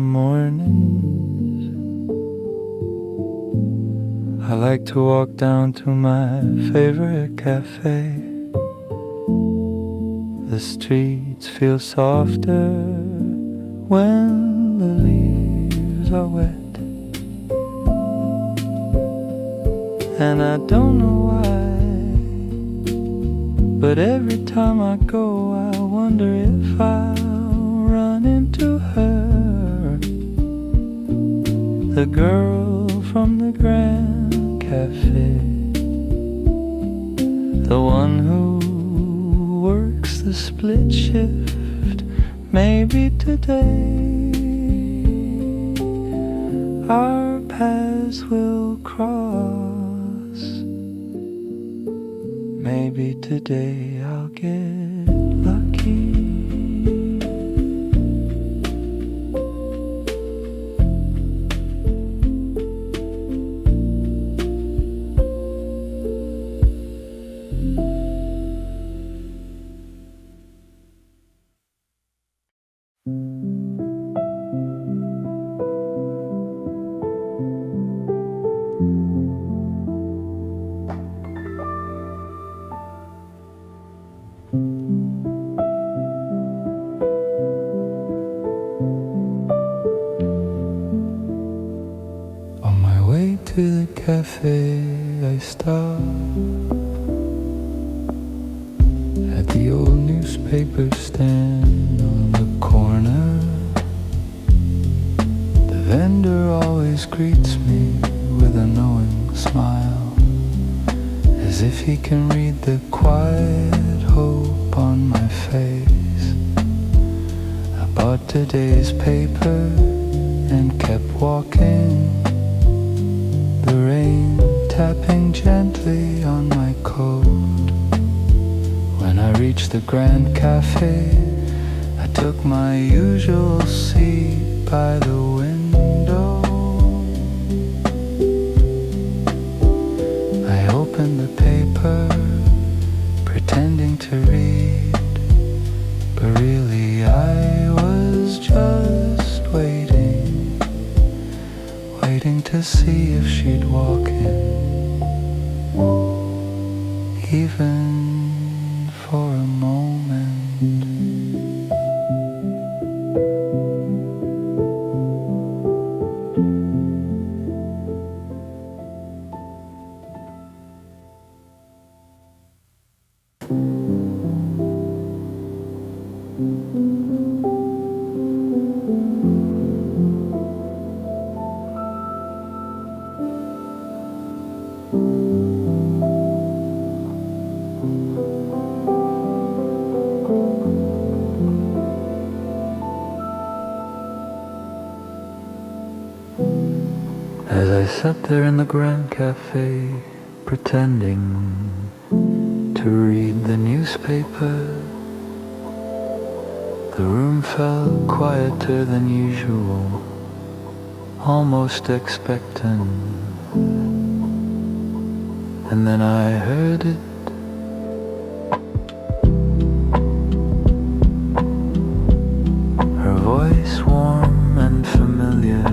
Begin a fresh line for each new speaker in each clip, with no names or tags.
mornings I like to walk down to my favorite cafe. The streets feel softer when the leaves are wet, and I don't know why, but every time I go I wonder if I'll run into her, the girl from the Grand Cafe, the one who works the split shift. Maybe today our paths will cross. Maybe today I'll get lucky. To the cafe I stop at the old newspaper stand on the corner. The vendor always greets me with a knowing smile, as if he can read the quiet hope on my face. I bought today's paper and kept walking, the rain tapping gently on my coat. When I reached the Grand Cafe, I took my usual seat by the window. I opened the paper, pretending to read, but really I was just waiting to see if she'd walk in, even for a moment. As I sat there in the Grand Cafe, pretending to read the newspaper, the room felt quieter than usual, almost expectant. And then I heard it. Her voice warm and familiar,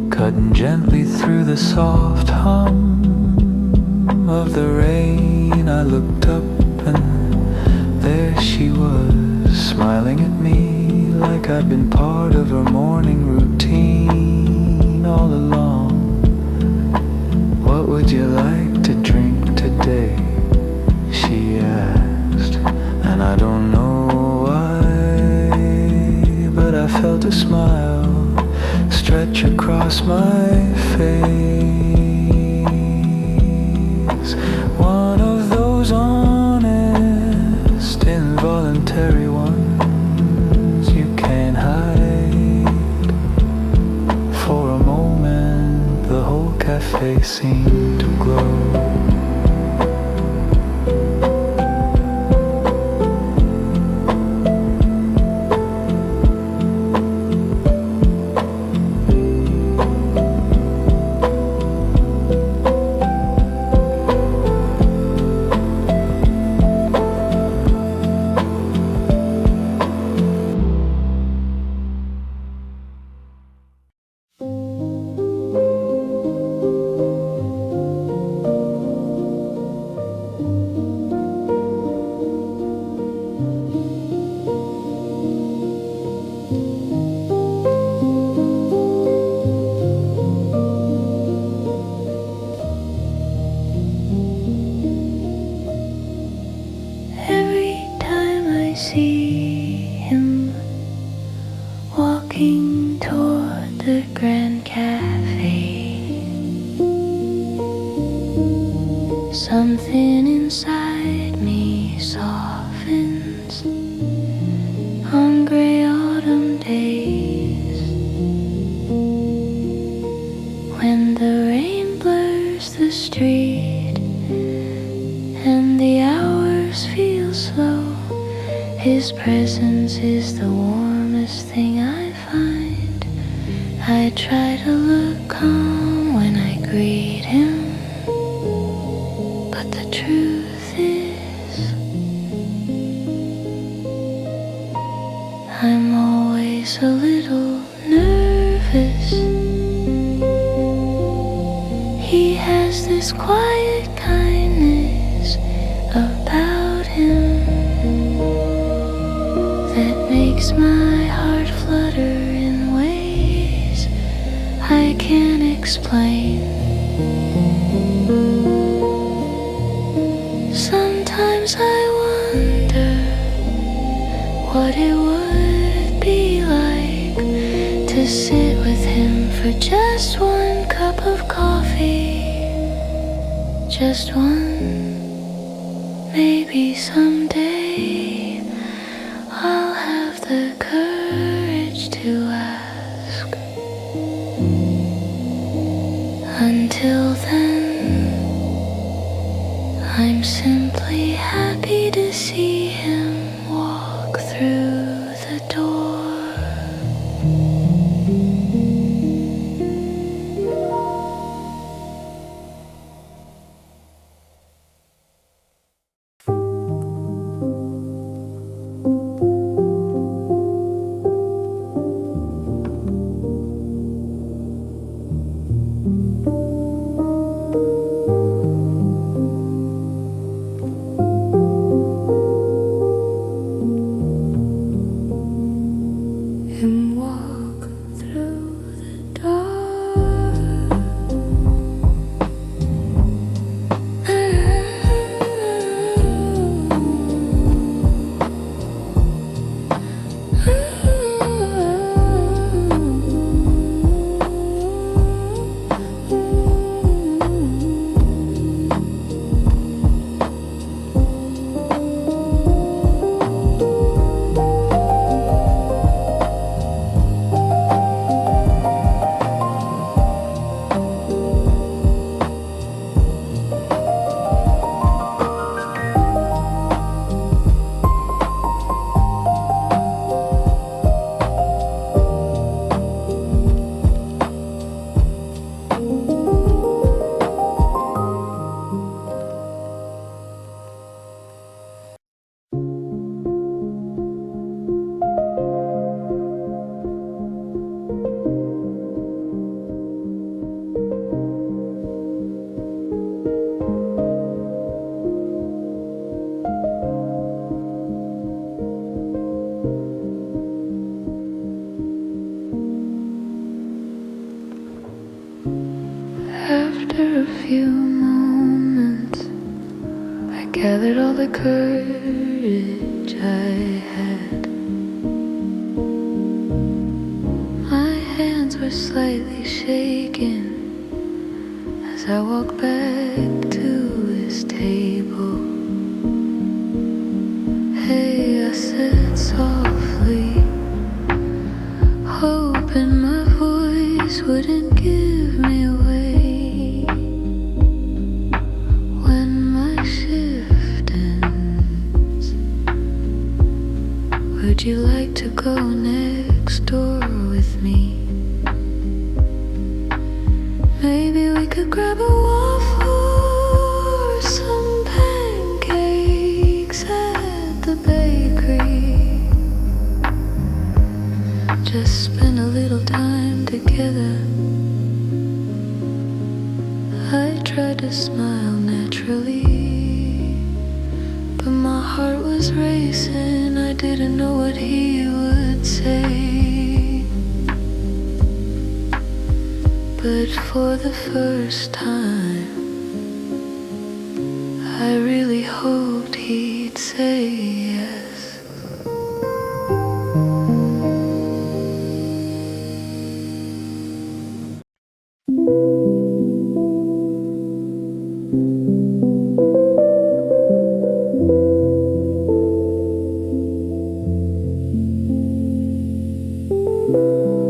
cutting gently through the soft hum of the rain. I looked up and there she was, smiling at me like I'd been part of her morning routine all along. What would you like to drink today? She asked, and I don't know why, but I felt a smile stretch across my face. One of those honest, involuntary ones you can't hide. For a moment, the whole cafe seemed to glow.
walking toward the Grand Cafe. Something inside me softens on gray autumn days, when the rain blurs the street and the hours feel slow. His presence is the warmest thing I find. I try to look calm when I greet him, but the truth is I'm always a little nervous. He has this quiet kindness about him that makes my heart flutter in ways I can't explain. Sometimes I wonder what it would be like to sit with him for just one cup of coffee. Just one. Maybe someday I'll have the courage to ask. Until then, I'm simply happy to see him walk through the door. Him walk through the dark. After a few moments, I gathered all the courage I had. My hands were slightly shaken as I walked back to his table. Hey, I said softly, hoping my voice wouldn't give me away. When my shift ends, would you like to go next door with me? Maybe we could grab a waffle or some pancakes at the bakery. Just spend a little time together. I tried to smile naturally, but my heart was racing. I didn't know what he would say. But for the first time, I really hoped he'd say yes. you.